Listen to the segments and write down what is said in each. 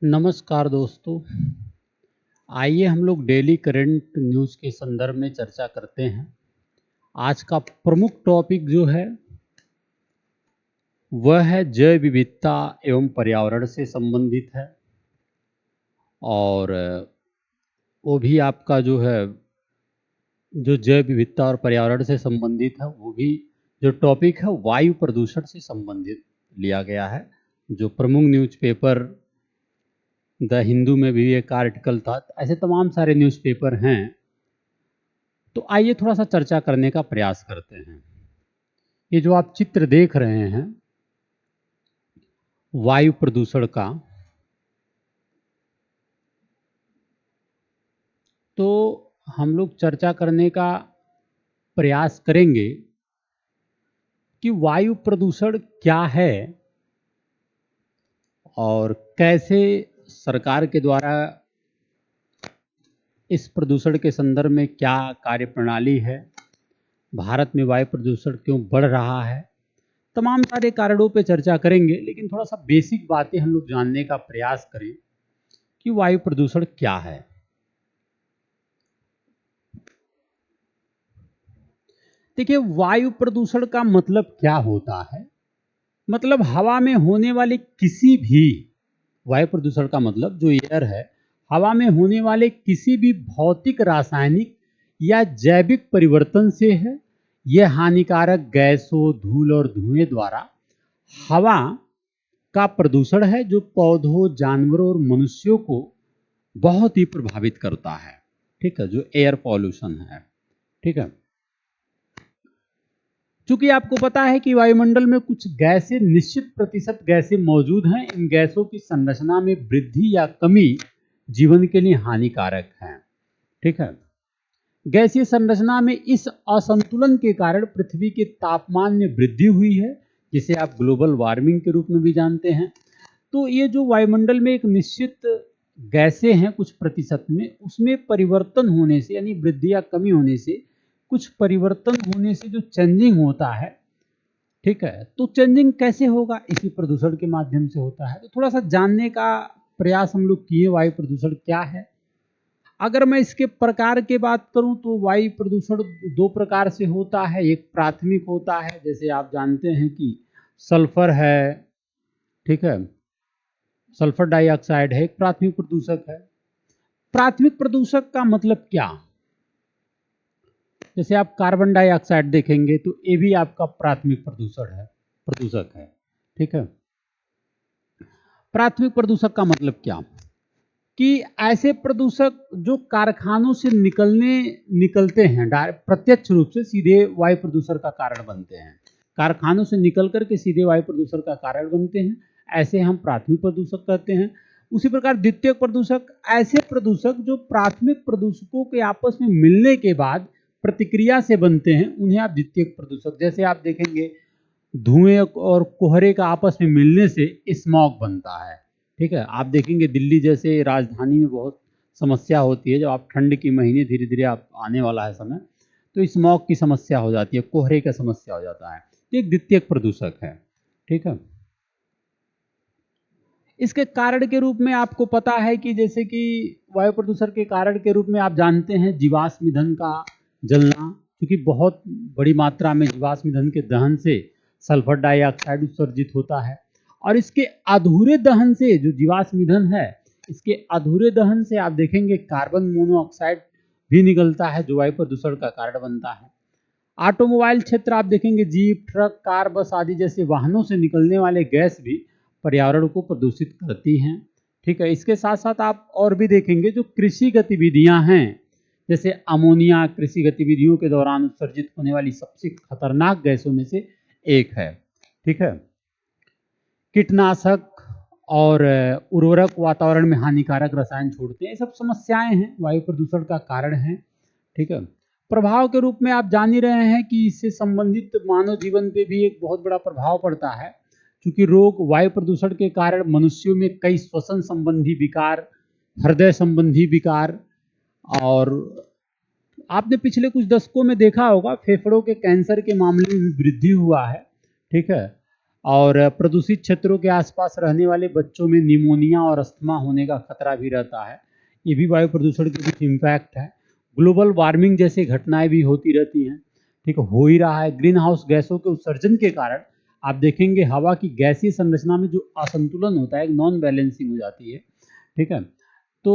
नमस्कार दोस्तों। आइए हम लोग डेली करंट न्यूज़ के संदर्भ में चर्चा करते हैं। आज का प्रमुख टॉपिक जो है वह है जैव विविधता एवं पर्यावरण से संबंधित है। और वो भी आपका जो है जो जैव विविधता और पर्यावरण से संबंधित है, वो भी जो टॉपिक है वायु प्रदूषण से संबंधित लिया गया है। जो प्रमुख न्यूज़पेपर द हिंदू में भी एक आर्टिकल था। ऐसे तमाम सारे न्यूज़पेपर हैं। तो आइए थोड़ा सा चर्चा करने का प्रयास करते हैं। ये जो आप चित्र देख रहे हैं वायु प्रदूषण का, तो हम लोग चर्चा करने का प्रयास करेंगे कि वायु प्रदूषण क्या है और कैसे सरकार के द्वारा इस प्रदूषण के संदर्भ में क्या कार्यप्रणाली है, भारत में वायु प्रदूषण क्यों बढ़ रहा है। तमाम सारे कारणों पे चर्चा करेंगे, लेकिन थोड़ा सा बेसिक बातें हम लोग जानने का प्रयास करें कि वायु प्रदूषण क्या है। देखिए, वायु प्रदूषण का मतलब क्या होता है। मतलब हवा में होने वाले किसी भी, वायु प्रदूषण का मतलब जो एयर है, हवा में होने वाले किसी भी भौतिक, रासायनिक या जैविक परिवर्तन से है। यह हानिकारक गैसों, धूल और धुएं द्वारा हवा का प्रदूषण है, जो पौधों, जानवरों और मनुष्यों को बहुत ही प्रभावित करता है। ठीक है, जो एयर पॉल्यूशन है। ठीक है, चूंकि आपको पता है कि वायुमंडल में कुछ गैसें, निश्चित प्रतिशत गैसें मौजूद हैं। इन गैसों की संरचना में वृद्धि या कमी जीवन के लिए हानिकारक है। ठीक है, गैसीय संरचना में इस असंतुलन के कारण पृथ्वी के तापमान में वृद्धि हुई है, जिसे आप ग्लोबल वार्मिंग के रूप में भी जानते हैं। तो ये जो वायुमंडल में एक निश्चित गैसें हैं कुछ प्रतिशत में, उसमें परिवर्तन होने से, यानी वृद्धि या कमी होने से, कुछ परिवर्तन होने से जो चेंजिंग होता है, ठीक है, तो चेंजिंग कैसे होगा, इसी प्रदूषण के माध्यम से होता है। तो थोड़ा सा जानने का प्रयास हम लोग किए, वायु प्रदूषण क्या है। अगर मैं इसके प्रकार की बात करूं तो वायु प्रदूषण दो प्रकार से होता है। एक प्राथमिक होता है, जैसे आप जानते हैं कि सल्फर है, ठीक है, सल्फर डाइऑक्साइड है, एक प्राथमिक प्रदूषक है। प्राथमिक प्रदूषक का मतलब क्या, जैसे आप कार्बन डाइऑक्साइड देखेंगे तो ये भी आपका प्राथमिक प्रदूषक है। ठीक है, प्राथमिक प्रदूषक का मतलब क्या कि ऐसे प्रदूषक जो कारखानों से निकलते हैं, प्रत्यक्ष रूप से सीधे वायु प्रदूषण का कारण बनते हैं। कारखानों से निकल करके सीधे वायु प्रदूषण का कारण बनते हैं, ऐसे हम प्राथमिक प्रदूषक कहते हैं। उसी प्रकार द्वितीयक प्रदूषक, ऐसे प्रदूषक जो प्राथमिक प्रदूषकों के आपस में मिलने के बाद प्रतिक्रिया से बनते हैं, उन्हें आप द्वितीयक प्रदूषक, जैसे आप देखेंगे धुएं और कोहरे का आपस में मिलने से स्मॉग बनता है। ठीक है, आप देखेंगे दिल्ली जैसे राजधानी में बहुत समस्या होती है। जब आप ठंड के महीने धीरे धीरे आप आने वाला है समय, तो स्मॉग की समस्या हो जाती है, कोहरे का समस्या हो जाता है। तो एक द्वितीयक प्रदूषक है। ठीक है, इसके कारण के रूप में आपको पता है कि जैसे कि वायु प्रदूषण के कारण के रूप में आप जानते हैं जीवाश्म ईंधन का जलना, क्योंकि बहुत बड़ी मात्रा में जीवाश्म ईंधन के दहन से सल्फर डाइऑक्साइड उत्सर्जित होता है। और इसके अधूरे दहन से, जो जीवाश्म ईंधन है, इसके अधूरे दहन से आप देखेंगे कार्बन मोनोऑक्साइड भी निकलता है, जो वायु प्रदूषण का कारण बनता है। ऑटोमोबाइल क्षेत्र आप देखेंगे, जीप, ट्रक, कार, बस आदि जैसे वाहनों से निकलने वाले गैस भी पर्यावरण को प्रदूषित करती हैं। ठीक है, इसके साथ साथ आप और भी देखेंगे जो कृषि गतिविधियां हैं, जैसे अमोनिया कृषि गतिविधियों के दौरान उत्सर्जित होने वाली सबसे खतरनाक गैसों में से एक है। ठीक है, कीटनाशक और उर्वरक वातावरण में हानिकारक रसायन छोड़ते हैं। ये सब समस्याएं हैं, वायु प्रदूषण का कारण है। ठीक है, प्रभाव के रूप में आप जान ही रहे हैं कि इससे संबंधित मानव जीवन पे भी एक बहुत बड़ा प्रभाव पड़ता है, क्योंकि रोग, वायु प्रदूषण के कारण मनुष्यों में कई श्वसन संबंधी विकार, हृदय संबंधी विकार, और आपने पिछले कुछ दशकों में देखा होगा फेफड़ों के कैंसर के मामले में वृद्धि हुआ है। ठीक है, और प्रदूषित क्षेत्रों के आसपास रहने वाले बच्चों में निमोनिया और अस्थमा होने का खतरा भी रहता है। ये भी वायु प्रदूषण के कुछ इम्पैक्ट है। ग्लोबल वार्मिंग जैसी घटनाएं भी होती रहती हैं, ठीक है, हो ही रहा है। ग्रीन हाउस गैसों के उत्सर्जन के कारण आप देखेंगे हवा की गैसीय संरचना में जो असंतुलन होता है, एक नॉन बैलेंसिंग हो जाती है, ठीक है। तो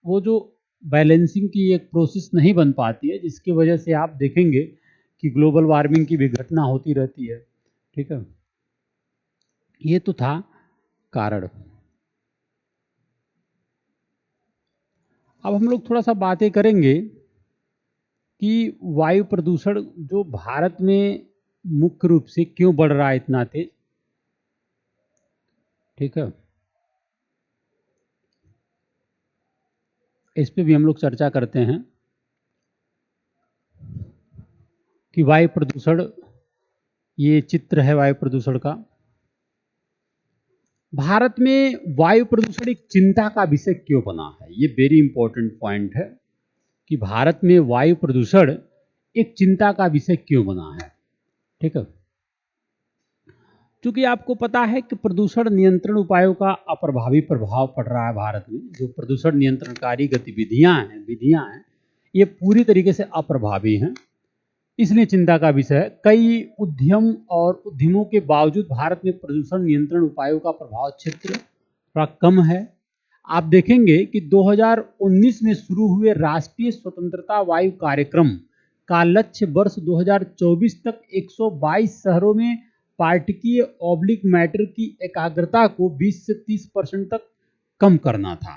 वो जो बैलेंसिंग की एक प्रोसेस नहीं बन पाती है, जिसकी वजह से आप देखेंगे कि ग्लोबल वार्मिंग की भी घटना होती रहती है, ठीक है। ये तो था कारण। अब हम लोग थोड़ा सा बातें करेंगे कि वायु प्रदूषण जो भारत में मुख्य रूप से क्यों बढ़ रहा है इतना तेज, ठीक है। इस पे भी हम लोग चर्चा करते हैं कि वायु प्रदूषण, ये चित्र है वायु प्रदूषण का। भारत में वायु प्रदूषण एक चिंता का विषय क्यों बना है, ये वेरी इंपॉर्टेंट पॉइंट है कि भारत में वायु प्रदूषण एक चिंता का विषय क्यों बना है, ठीक है। क्योंकि आपको पता है कि प्रदूषण नियंत्रण उपायों का अप्रभावी प्रभाव पड़ रहा है भारत में। जो प्रदूषण नियंत्रणकारी गतिविधियां हैं, ये पूरी तरीके से अप्रभावी हैं, इसलिए चिंता का विषय है। कई उद्यम और उद्यमों के बावजूद भारत में प्रदूषण नियंत्रण उपायों का प्रभाव क्षेत्र थोड़ा कम है। आप देखेंगे कि 2019 में शुरू हुए राष्ट्रीय स्वतंत्रता वायु कार्यक्रम का लक्ष्य वर्ष 2024 तक 122 शहरों में पार्टिकीय ऑब्लिक मैटर की एकाग्रता को 20 से 30% तक कम करना था,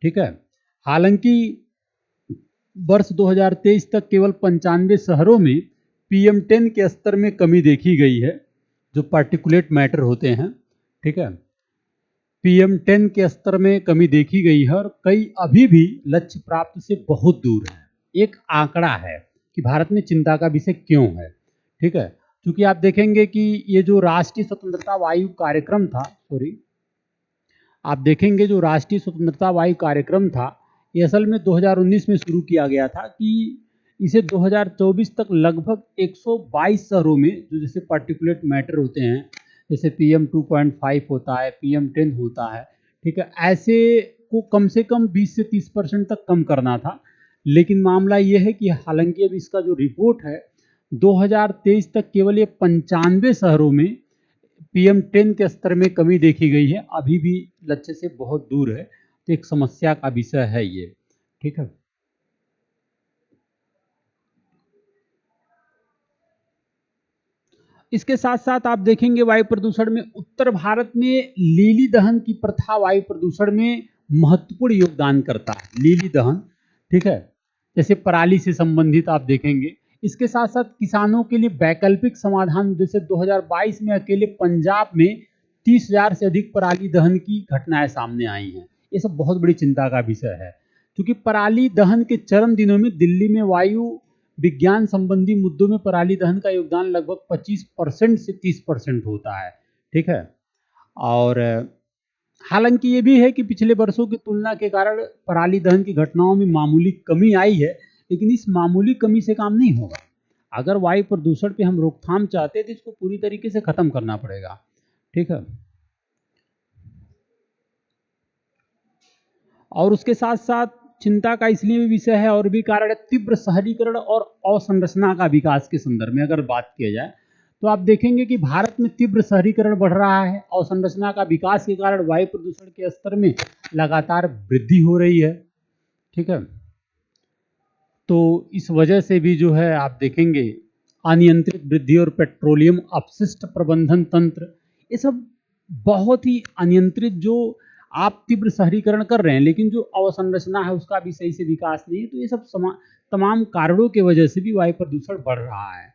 ठीक है। हालांकि वर्ष 2023 तक केवल 95 शहरों में PM10 के स्तर में कमी देखी गई है, जो पार्टिकुलेट मैटर होते हैं, ठीक है। PM10 के स्तर में कमी देखी गई है और कई अभी भी लक्ष्य प्राप्त से बहुत दूर है। एक आंकड़ा है कि भारत में चिंता का विषय क्यों है, ठीक है। क्योंकि आप देखेंगे कि ये जो राष्ट्रीय स्वतंत्रता वायु कार्यक्रम था, आप देखेंगे जो राष्ट्रीय स्वतंत्रता वायु कार्यक्रम था, ये असल में 2019 में शुरू किया गया था कि इसे 2024 तक लगभग 122 शहरों में, जो जैसे पार्टिकुलेट मैटर होते हैं, जैसे PM2.5 होता है, PM10 होता है, ठीक है, ऐसे को कम से कम 20 से 30% तक कम करना था। लेकिन मामला ये है कि हालांकि अब इसका जो रिपोर्ट है 2023 तक केवल ये 95 शहरों में PM10 के स्तर में कमी देखी गई है, अभी भी लक्ष्य से बहुत दूर है। तो एक समस्या का विषय है ये, ठीक है। इसके साथ साथ आप देखेंगे वायु प्रदूषण में उत्तर भारत में लीली दहन की प्रथा वायु प्रदूषण में महत्वपूर्ण योगदान करता है। लीली दहन, ठीक है, जैसे पराली से संबंधित आप देखेंगे। इसके साथ साथ किसानों के लिए वैकल्पिक समाधान, जैसे 2022 में अकेले पंजाब में 30,000 से अधिक पराली दहन की घटनाएं सामने आई हैं। ये सब बहुत बड़ी चिंता का विषय है, क्योंकि पराली दहन के चरम दिनों में दिल्ली में वायु विज्ञान संबंधी मुद्दों में पराली दहन का योगदान लगभग 25% से 30% होता है, ठीक है। और हालांकि ये भी है कि पिछले वर्षों की तुलना के कारण पराली दहन की घटनाओं में मामूली कमी आई है, लेकिन इस मामूली कमी से काम नहीं होगा। अगर वायु प्रदूषण पे हम रोकथाम चाहते हैं तो इसको पूरी तरीके से खत्म करना पड़ेगा, ठीक है। और उसके साथ साथ चिंता का इसलिए भी विषय है और भी कारण है, तीव्र शहरीकरण और अवसंरचना का विकास के संदर्भ में अगर बात किया जाए तो आप देखेंगे कि भारत में तीव्र शहरीकरण बढ़ रहा है। अवसंरचना का विकास के कारण वायु प्रदूषण के स्तर में लगातार वृद्धि हो रही है, ठीक है। तो इस वजह से भी जो है आप देखेंगे अनियंत्रित वृद्धि और पेट्रोलियम अपशिष्ट प्रबंधन तंत्र, ये सब बहुत ही अनियंत्रित, जो आप तीव्र शहरीकरण कर रहे हैं लेकिन जो अवसंरचना है उसका भी सही से विकास नहीं है। तो ये सब तमाम कारणों की वजह से भी वायु प्रदूषण बढ़ रहा है,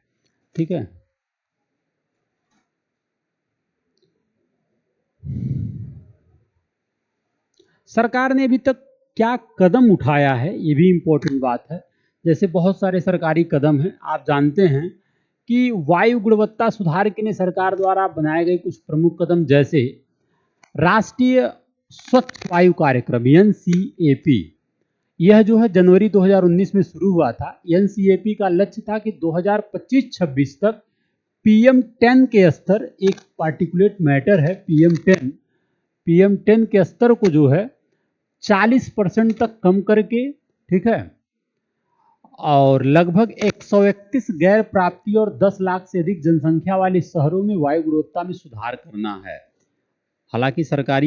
ठीक है। सरकार ने अभी तक क्या कदम उठाया है, ये भी इम्पोर्टेंट बात है। जैसे बहुत सारे सरकारी कदम हैं, आप जानते हैं कि वायु गुणवत्ता सुधार के लिए सरकार द्वारा बनाए गए कुछ प्रमुख कदम, जैसे राष्ट्रीय स्वच्छ वायु कार्यक्रम NCAP, यह जो है जनवरी 2019 में शुरू हुआ था। NCAP का लक्ष्य था कि 2025-26 तक PM10 के स्तर, एक पार्टिकुलेट मैटर है PM10 के स्तर को जो है 40% तक कम करके, ठीक है, और लगभग 131 गैर प्राप्ति और 10 लाख से अधिक जनसंख्या वाले शहरों में वायु गुणवत्ता में सुधार करना है। हालांकि सरकार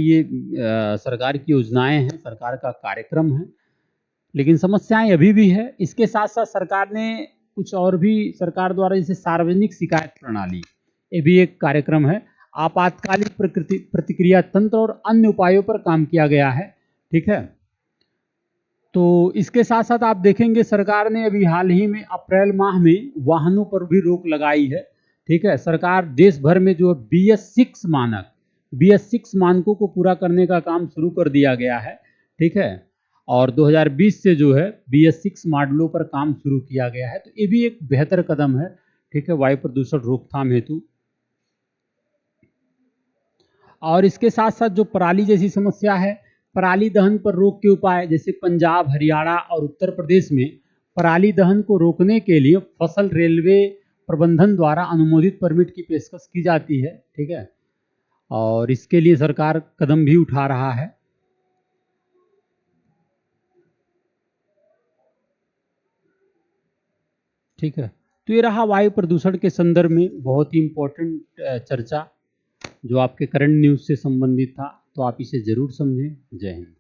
की योजनाएं हैं, सरकार का कार्यक्रम है, लेकिन समस्याएं अभी भी है। इसके साथ साथ सरकार ने कुछ और भी, सरकार द्वारा जैसे सार्वजनिक शिकायत प्रणाली, ये भी एक कार्यक्रम है। आपातकालीन प्रतिक्रिया तंत्र और अन्य उपायों पर काम किया गया है, ठीक है। तो इसके साथ साथ आप देखेंगे सरकार ने अभी हाल ही में अप्रैल माह में वाहनों पर भी रोक लगाई है, ठीक है। सरकार देश भर में जो BS6 मानकों को पूरा करने का काम शुरू कर दिया गया है, ठीक है, और 2020 से जो है BS6 मॉडलों पर काम शुरू किया गया है। तो ये भी एक बेहतर कदम है, ठीक है, वायु प्रदूषण रोकथाम हेतु। और इसके साथ साथ जो पराली जैसी समस्या है, पराली दहन पर रोक के उपाय, जैसे पंजाब, हरियाणा और उत्तर प्रदेश में पराली दहन को रोकने के लिए फसल रेलवे प्रबंधन द्वारा अनुमोदित परमिट की पेशकश की जाती है, ठीक है, और इसके लिए सरकार कदम भी उठा रहा है। ठीक है, तो ये रहा वायु प्रदूषण के संदर्भ में बहुत ही इम्पोर्टेंट चर्चा, जो आपके करंट न्यूज़ से संबंधित था। तो आप इसे जरूर समझें। जय हिंद।